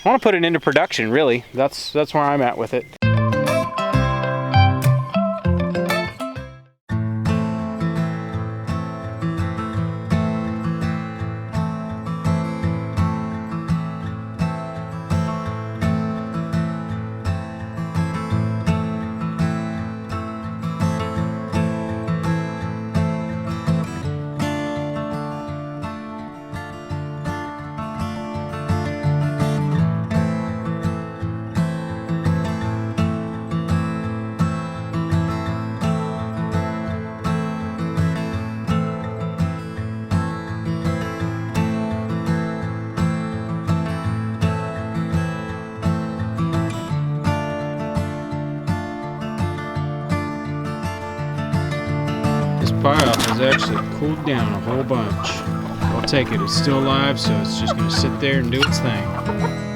I want to put it into production, really. That's where I'm at with it. Fire has actually cooled down a whole bunch. I'll take it. It's still alive, so it's just going to sit there and do its thing.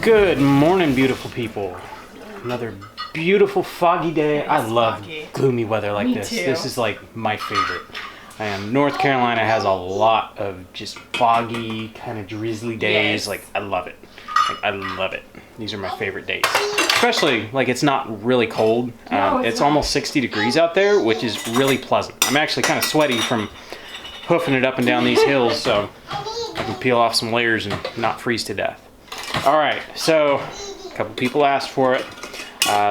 Good morning, beautiful people. Another beautiful foggy day. I love gloomy weather like this. This is like my favorite. North Carolina has a lot of just foggy, kind of drizzly days. Like, I love it. Like, I love it. These are my favorite days. Especially, like, it's not really cold. It's almost 60 degrees out there, which is really pleasant. I'm actually kind of sweaty from hoofing it up and down these hills, so I can peel off some layers and not freeze to death. All right, so a couple people asked for it.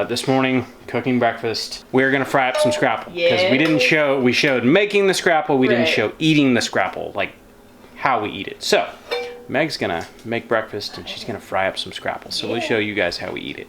This morning, cooking breakfast. We're gonna fry up some scrapple because we showed making the scrapple. We didn't show eating the scrapple, like how we eat it. So Meg's gonna make breakfast and she's gonna fry up some scrapple. So we'll show you guys how we eat it.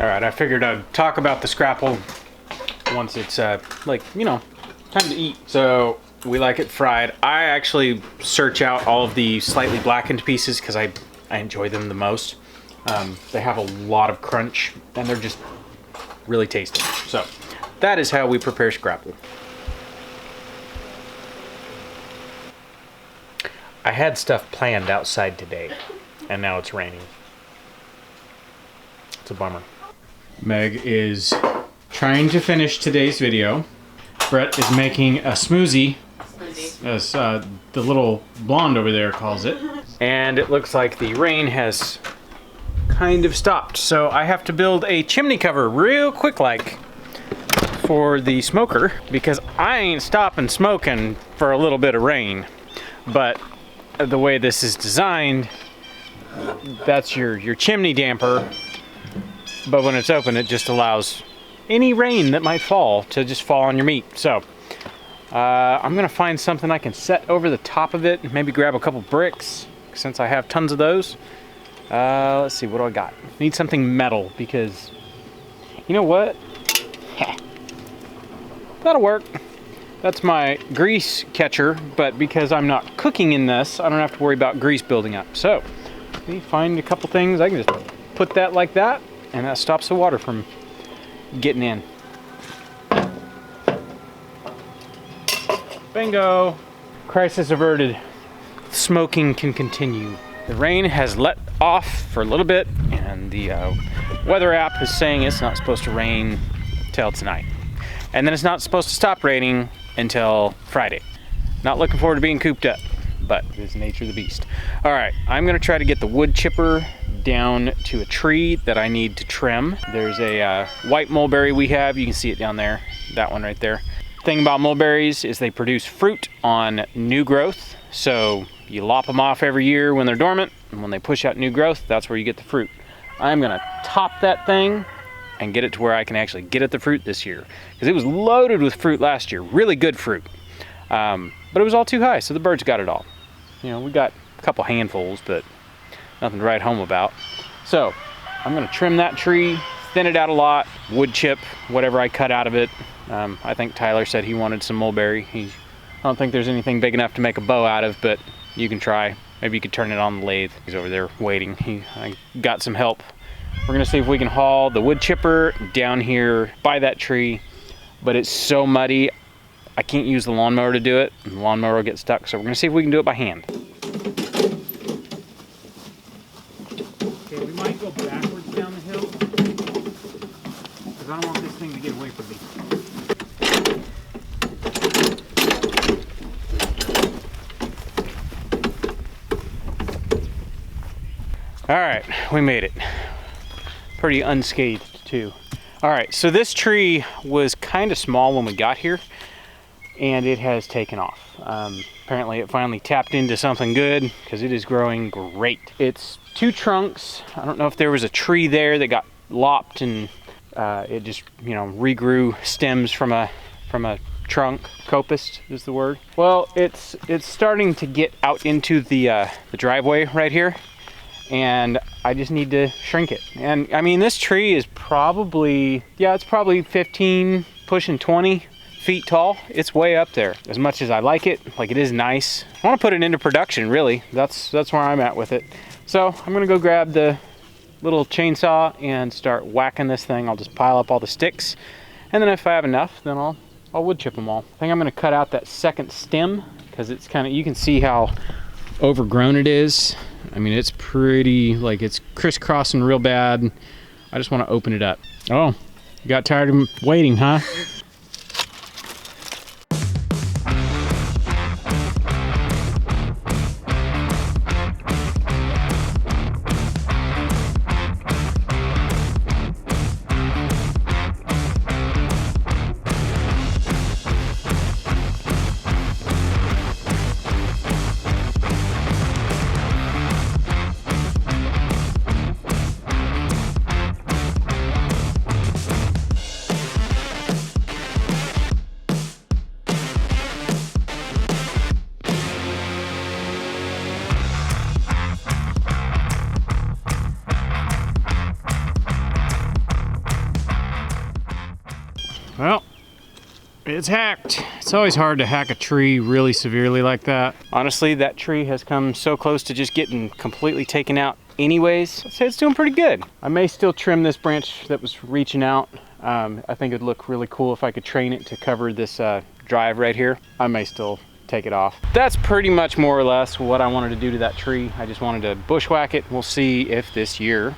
All right, I figured I'd talk about the scrapple once it's like, you know, time to eat. So we like it fried. I actually search out all of the slightly blackened pieces because I enjoy them the most. They have a lot of crunch and they're just really tasty. So that is how we prepare scrapple. I had stuff planned outside today and now it's raining. It's a bummer. Meg is trying to finish today's video. Brett is making a smoothie, as the little blonde over there calls it. And it looks like the rain has kind of stopped. So I have to build a chimney cover real quick like for the smoker because I ain't stopping smoking for a little bit of rain. But the way this is designed, that's your chimney damper. But when it's open, it just allows any rain that might fall to just fall on your meat. So I'm gonna find something I can set over the top of it and maybe grab a couple bricks since I have tons of those. Let's see, what do I got? Need something metal because you know what? That'll work. That's my grease catcher, but because I'm not cooking in this, I don't have to worry about grease building up. So let me find a couple things. I can just put that like that and that stops the water from getting in. Bingo! Crisis averted. Smoking can continue. The rain has let off for a little bit and the weather app is saying it's not supposed to rain till tonight. And then it's not supposed to stop raining until Friday. Not looking forward to being cooped up, but it's the nature of the beast. All right, I'm gonna try to get the wood chipper down to a tree that I need to trim. There's a white mulberry we have. You can see it down there, that one right there. Thing about mulberries is they produce fruit on new growth. So you lop them off every year when they're dormant, and when they push out new growth, that's where you get the fruit. I'm gonna top that thing and get it to where I can actually get at the fruit this year. Because it was loaded with fruit last year, really good fruit. But it was all too high, so the birds got it all. You know, we got a couple handfuls, but nothing to write home about. So I'm gonna trim that tree, thin it out a lot, wood chip, whatever I cut out of it. I think Tyler said he wanted some mulberry. I don't think there's anything big enough to make a bow out of, but you can try. Maybe you could turn it on the lathe. He's over there waiting. I got some help. We're gonna see if we can haul the wood chipper down here by that tree, but it's so muddy, I can't use the lawnmower to do it. The lawnmower will get stuck, so we're gonna see if we can do it by hand. Okay, we might go backwards down the hill, because I don't want this thing to get away from me. All right, we made it. Pretty unscathed too. All right, so this tree was kind of small when we got here and it has taken off. Apparently it finally tapped into something good because it is growing great. It's two trunks. I don't know if there was a tree there that got lopped and it just, you know, regrew stems from a trunk. Copest is the word. Well, it's starting to get out into the driveway right here. And I just need to shrink it. And I mean, this tree is probably, yeah, it's probably 15, pushing 20 feet tall. It's way up there. As much as I like it is nice. I want to put it into production, really. That's where I'm at with it. So I'm gonna go grab the little chainsaw and start whacking this thing. I'll just pile up all the sticks. And then if I have enough, then I'll wood chip them all. I think I'm gonna cut out that second stem because it's kind of, you can see how overgrown it is. I mean, it's pretty, like, it's crisscrossing real bad. I just want to open it up. Oh, you got tired of waiting, huh? It's hacked. It's always hard to hack a tree really severely like that. Honestly, that tree has come so close to just getting completely taken out anyways. I'd say it's doing pretty good. I may still trim this branch that was reaching out. I think it'd look really cool if I could train it to cover this drive right here. I may still take it off. That's pretty much more or less what I wanted to do to that tree. I just wanted to bushwhack it. We'll see if this year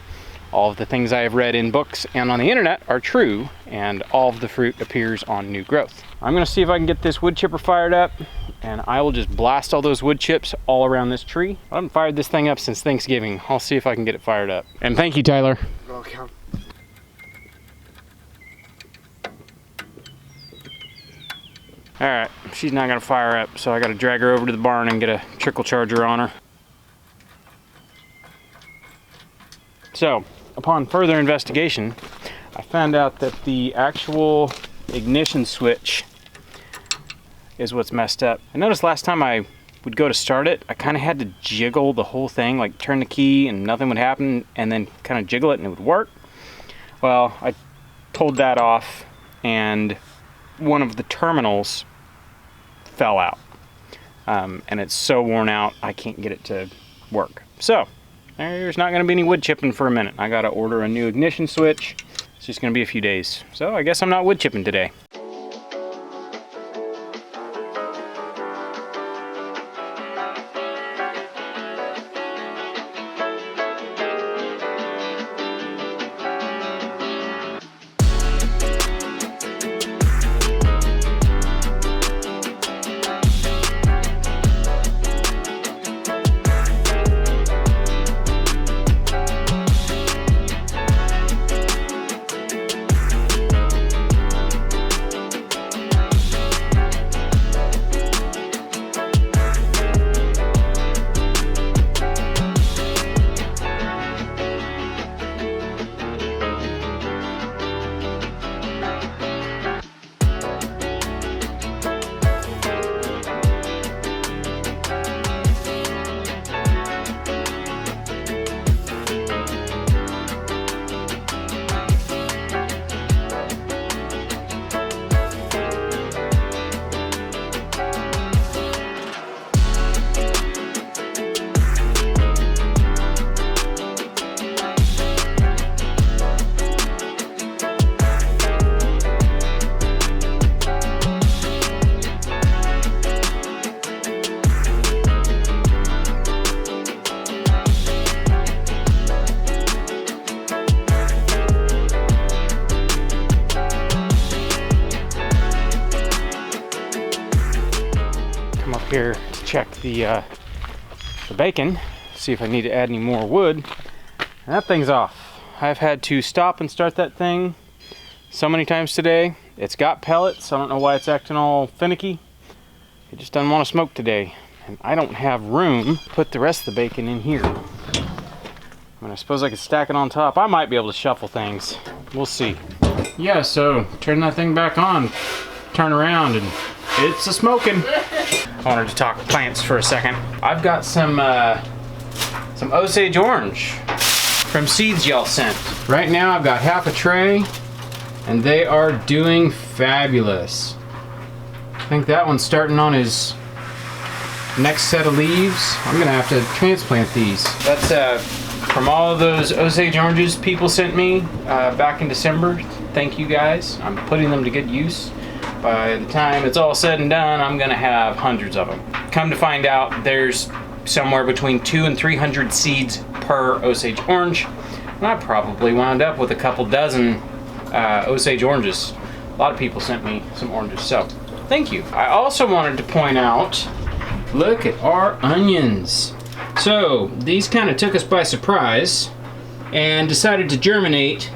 all of the things I have read in books and on the internet are true, and all of the fruit appears on new growth. I'm gonna see if I can get this wood chipper fired up, and I will just blast all those wood chips all around this tree. I haven't fired this thing up since Thanksgiving. I'll see if I can get it fired up. And thank you, Tyler. Okay. All right, she's not gonna fire up, so I gotta drag her over to the barn and get a trickle charger on her. So, upon further investigation, I found out that the actual ignition switch is what's messed up. I noticed last time I would go to start it, I kind of had to jiggle the whole thing, like turn the key and nothing would happen, and then kind of jiggle it and it would work. Well, I pulled that off and one of the terminals fell out. And it's so worn out, I can't get it to work. So, there's not gonna be any wood chipping for a minute. I gotta order a new ignition switch. It's just gonna be a few days. So I guess I'm not wood chipping today. Here to check the bacon, see if I need to add any more wood. And that thing's off. I've had to stop and start that thing so many times today. It's got pellets. I don't know why it's acting all finicky. It just doesn't want to smoke today. And I don't have room to put the rest of the bacon in here. I mean, I suppose I could stack it on top. I might be able to shuffle things. We'll see. Yeah, so turn that thing back on, turn around, and it's a smoking. I wanted to talk plants for a second. I've got some Osage orange from seeds y'all sent. Right now I've got half a tray and they are doing fabulous. I think that one's starting on his next set of leaves. I'm gonna have to transplant these. That's from all of those Osage oranges people sent me back in December. Thank you guys. I'm putting them to good use. By the time it's all said and done, I'm gonna have hundreds of them. Come to find out, there's somewhere between 200 and 300 seeds per Osage orange. And I probably wound up with a couple dozen Osage oranges. A lot of people sent me some oranges, so thank you. I also wanted to point out, look at our onions. So these kind of took us by surprise and decided to germinate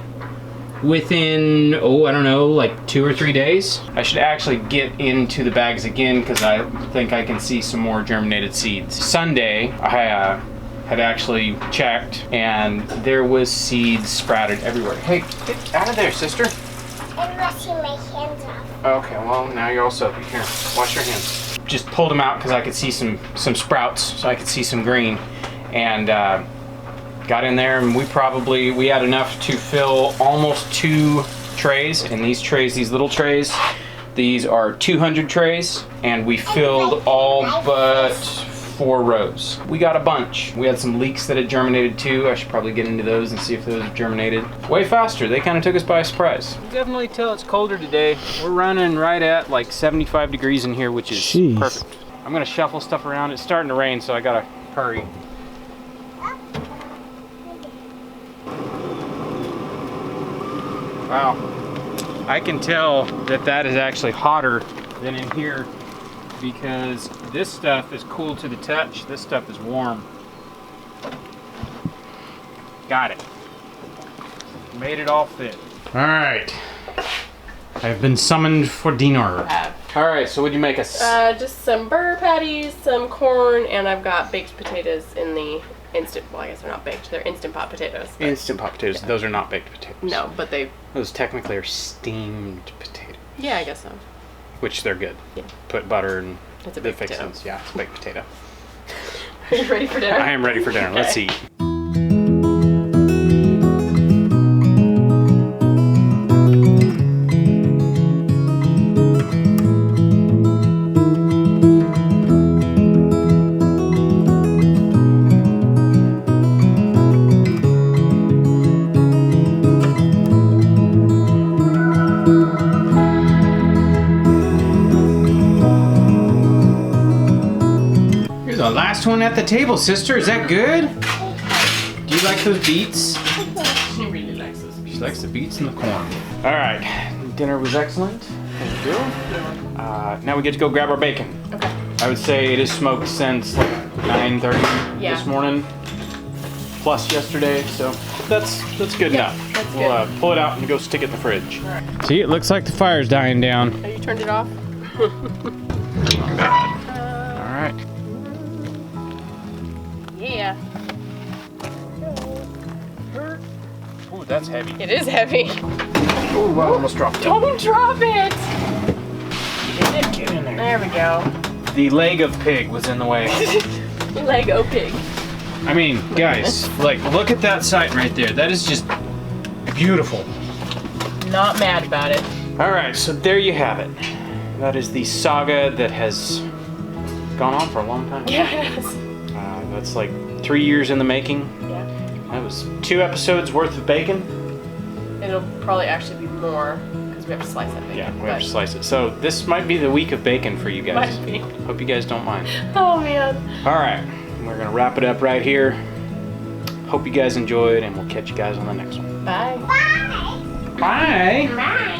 within, I don't know, like 2 or 3 days. I should actually get into the bags again because I think I can see some more germinated seeds. Sunday, I had actually checked and there was seeds sprouted everywhere. Hey, get out of there, sister. I'm washing my hands off. Okay, well, now you're all soapy. Here, wash your hands. Just pulled them out because I could see some sprouts, so I could see some green. And got in there and we had enough to fill almost 2 trays. And these trays, these little trays, These are 200 trays, and we filled all but 4 rows. We got a bunch. We had some leeks that had germinated too. I should probably get into those and see if those have germinated. Way faster. They kind of took us by surprise. You definitely tell it's colder today. We're running right at like 75 degrees in here, which is perfect. I'm gonna shuffle stuff around. It's starting to rain, so I gotta hurry. Wow. I can tell that that is actually hotter than in here because this stuff is cool to the touch. This stuff is warm. Got it. Made it all fit. All right. I've been summoned for dinner. All right, so what'd you make us? Just some burger patties, some corn, and I've got baked potatoes in the instant, well, I guess they're not baked, they're Instant Pot potatoes. Instant Pot potatoes. Yeah. Those are not baked potatoes. No, but those technically are steamed potatoes. Yeah, I guess so. Which they're good. Yeah. Put butter and it's a baked fix potato. sense. Yeah, it's a baked potato. Are you ready for dinner? I am ready for dinner. Okay. Let's eat. The last one at the table, sister. Is that good? Do you like those beets? She really likes those beets. She likes the beets and the corn. All right, dinner was excellent. Thank you. Now we get to go grab our bacon. Okay. I would say it is smoked since like 9:30 this morning, plus yesterday. So that's good enough. That's we'll good. Pull it out and go stick it in the fridge. All right. See, it looks like the fire's dying down. Have you turned it off? All right. Yeah. Ooh, that's heavy. It is heavy. Ooh, I almost dropped it. Don't drop it! Get in there. There we go. The leg of pig was in the way. Lego pig. I mean, guys, like, look at that sight right there. That is just beautiful. Not mad about it. All right, so there you have it. That is the saga that has gone on for a long time. Yeah, it is. That's like 3 years in the making. Yeah. That was 2 episodes worth of bacon. It'll probably actually be more because we have to slice that bacon. Yeah, we have to slice it. So this might be the week of bacon for you guys. Might be. Hope you guys don't mind. Oh man. All right, we're gonna wrap it up right here. Hope you guys enjoyed, and we'll catch you guys on the next one. Bye. Bye. Bye. Bye.